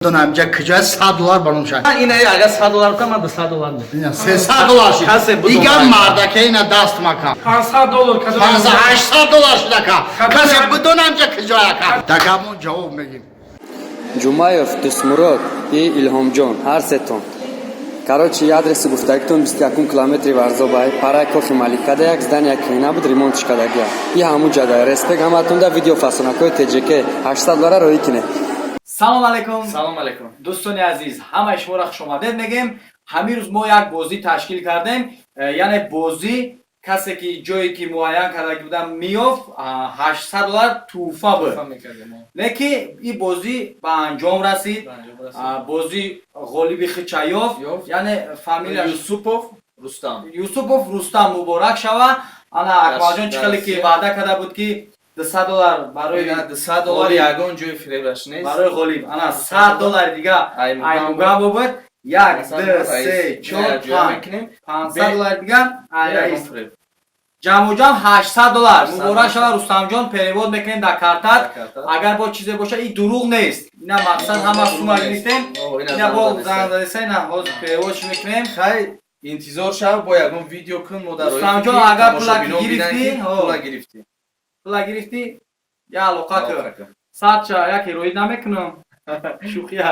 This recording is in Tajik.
Dönemce kıca $100 bulmuşam. Yine aga $100 kama da $100 ne? Yine $300 Kase bu İgan dolar. marda ki yine dast makam. $500 kadar. Fazla $800 şudaka. Kase bu dönemce kıca yaka. Takamon cevap megim. Джумаев, Дусмурод и Илҳомҷон ҳар сетон. Короче, я адреси гуфтагитон 21 километри Варзобай, парай кофи Маликада як здания ки набуд ремонт шикадагия. И ҳаму ҷада респект ҳаматонда видео фасонакои TJK $800 роҳӣ кине. салом алайкум. Салом алейкум. Дӯстони азиз, ҳамаи шуморо хушомадед мегем. ҳамин рӯз мо як бозӣ ташкил кардем. Яъне бозӣ касе ки ҷое ки муайян кардаги будам меёфт $800 туҳфа буд. Леки ин бозӣ ба анҷом расид. Бозӣ ғолиби Хичаёв, яъне фамилия Юсупов Рустам муборак шава. Ана Акмалҷон чӣ хеле ки ваъда карда буд ки $200 барои $200 ягон ҷои фиребаш нест. барои ғолиб. Ана $100 дига аймуга бубуд. 1 2 3 4 5 $500 дига айраис. ҷамъу ҷам $800. Муборак шава Рустамҷон, перевод мекунем дар картат. Агар бо чизе боша ин дурӯғ нест. Ина мақсад ҳама сума гирифтем. Ина бо занг задеса ина ҳозир переводш мекунем. Хай интизор шав бо ягон видео кун мо дар Рустамҷон агар пула гирифтӣ, пула гирифтӣ. пула гирифтӣ, я алоқа кӯр. Садча яке роид намекунам. Шӯхия.